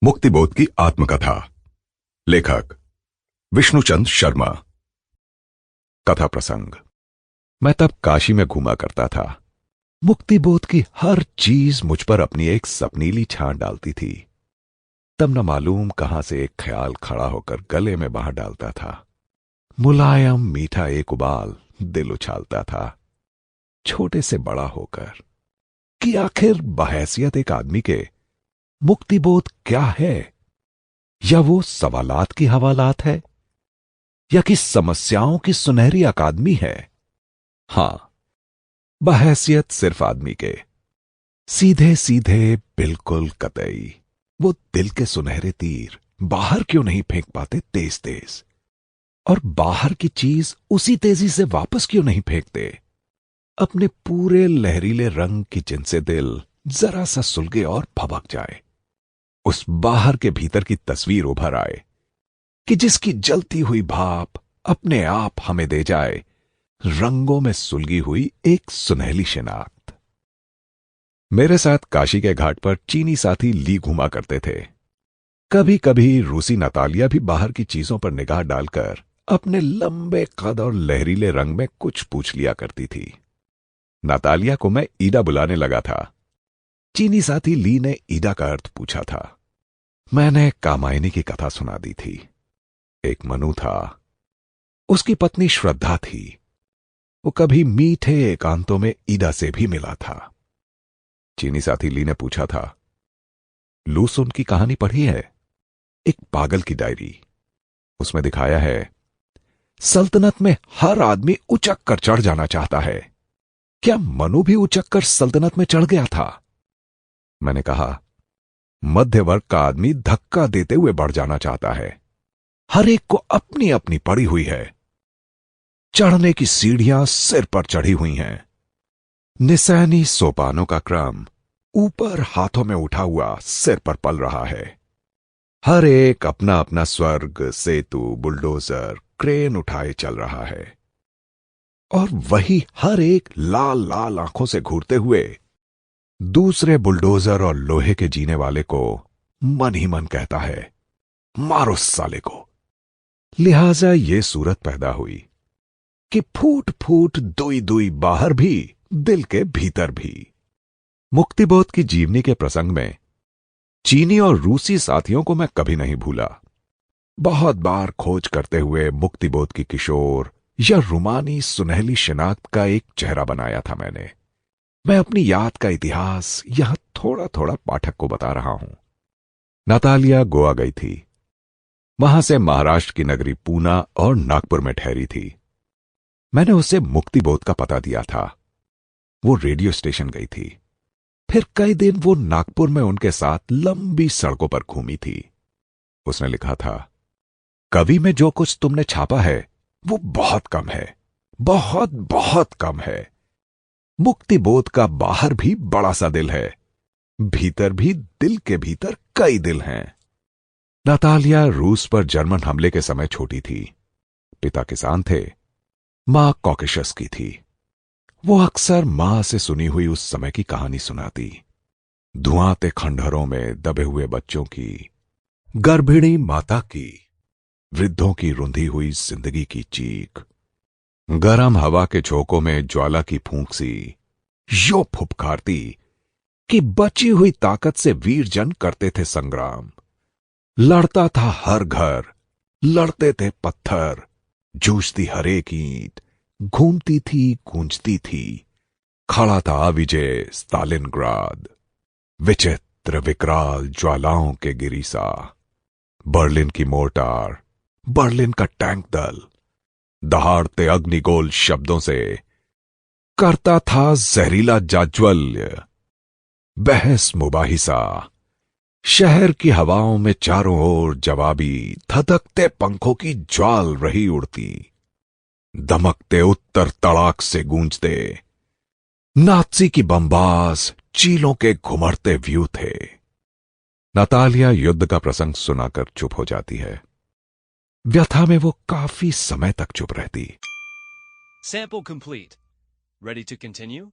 मुक्तिबोध की आत्मकथा। लेखक विष्णुचंद शर्मा। कथा प्रसंग। मैं तब काशी में घूमा करता था। मुक्तिबोध की हर चीज मुझ पर अपनी एक सपनीली छां डालती थी। तब न मालूम कहां से एक ख्याल खड़ा होकर गले में बांध डालता था। मुलायम मीठा एक उबाल दिल उछालता था, छोटे से बड़ा होकर, कि आखिर बहैसियत एक आदमी के मुक्तिबोध क्या है? या वो सवालात की हवालात है, या कि समस्याओं की सुनहरी अकादमी है? हां, बहैसियत सिर्फ आदमी के, सीधे सीधे, बिल्कुल कतई, वो दिल के सुनहरे तीर बाहर क्यों नहीं फेंक पाते तेज तेज, और बाहर की चीज उसी तेजी से वापस क्यों नहीं फेंकते अपने पूरे लहरीले रंग की, जिनसे दिल जरा सा सुलगे और भभक जाए। उस बाहर के भीतर की तस्वीर उभर आए कि जिसकी जलती हुई भाप अपने आप हमें दे जाए रंगों में सुलगी हुई एक सुनहली शिनाख्त। मेरे साथ काशी के घाट पर चीनी साथी ली घुमा करते थे। कभी कभी रूसी नतालिया भी बाहर की चीजों पर निगाह डालकर अपने लंबे कद और लहरीले रंग में कुछ पूछ लिया करती थी। नतालिया को मैं ईदा बुलाने लगा था। चीनी साथी ली ने ईदा का अर्थ पूछा था। मैंने कामायनी की कथा सुना दी थी। एक मनु था, उसकी पत्नी श्रद्धा थी। वो कभी मीठे एकांतों में ईदा से भी मिला था। चीनी साथी ली ने पूछा था, लूसुन की कहानी पढ़ी है? एक पागल की डायरी। उसमें दिखाया है सल्तनत में हर आदमी उचक कर चढ़ जाना चाहता है। क्या मनु भी उचक कर सल्तनत में चढ़ गया था? मैंने कहा, मध्य वर्ग का आदमी धक्का देते हुए बढ़ जाना चाहता है। हर एक को अपनी अपनी पड़ी हुई है। चढ़ने की सीढ़ियां सिर पर चढ़ी हुई हैं। निसैनी सोपानों का क्रम ऊपर हाथों में उठा हुआ सिर पर पल रहा है। हर एक अपना अपना स्वर्ग, सेतु, बुलडोजर, क्रेन उठाए चल रहा है। और वही हर एक लाल लाल आंखों से घूरते हुए दूसरे बुलडोजर और लोहे के जीने वाले को मन ही मन कहता है, मारो साले को। लिहाजा ये सूरत पैदा हुई कि फूट फूट दुई दुई बाहर भी, दिल के भीतर भी। मुक्तिबोध की जीवनी के प्रसंग में चीनी और रूसी साथियों को मैं कभी नहीं भूला। बहुत बार खोज करते हुए मुक्तिबोध की किशोर या रुमानी सुनहली शिनाख्त का एक चेहरा बनाया था मैंने। मैं अपनी याद का इतिहास यहां थोड़ा थोड़ा पाठक को बता रहा हूं। नतालिया गोवा गई थी। वहां से महाराष्ट्र की नगरी पूना और नागपुर में ठहरी थी। मैंने उसे मुक्तिबोध का पता दिया था। वो रेडियो स्टेशन गई थी। फिर कई दिन वो नागपुर में उनके साथ लंबी सड़कों पर घूमी थी। उसने लिखा था, कवि में जो कुछ तुमने छापा है वो बहुत कम है, बहुत बहुत कम है। मुक्तिबोध का बाहर भी बड़ा सा दिल है, भीतर भी दिल के भीतर कई दिल हैं। नतालिया रूस पर जर्मन हमले के समय छोटी थी। पिता किसान थे, मां कॉकेशस की थी। वो अक्सर मां से सुनी हुई उस समय की कहानी सुनाती। धुआंते खंडहरों में दबे हुए बच्चों की, गर्भिणी माता की, वृद्धों की रुंधी हुई जिंदगी की चीख, गरम हवा के झोंकों में ज्वाला की फूंक सी यो फुफकारती कि बची हुई ताकत से वीरजन करते थे संग्राम। लड़ता था हर घर, लड़ते थे पत्थर, जूझती हर एक ईंट, घूमती थी, गूंजती थी। खड़ा था विजय स्टालिनग्राद, विचित्र विकराल ज्वालाओं के गिरिसा। बर्लिन की मोर्टार, बर्लिन का टैंक दल दहाड़ते अग्निगोल शब्दों से करता था जहरीला जाज्वल्य। बहस मुबाहिसा, शहर की हवाओं में चारों ओर जवाबी धधकते पंखों की ज्वाल रही उड़ती। दमकते उत्तर तड़ाक से गूंजते नात्सी की बमबास चीलों के घुमड़ते व्यू थे। नतालिया युद्ध का प्रसंग सुनाकर चुप हो जाती है। व्यथा में वो काफी समय तक चुप रहती। Sample complete. Ready to continue?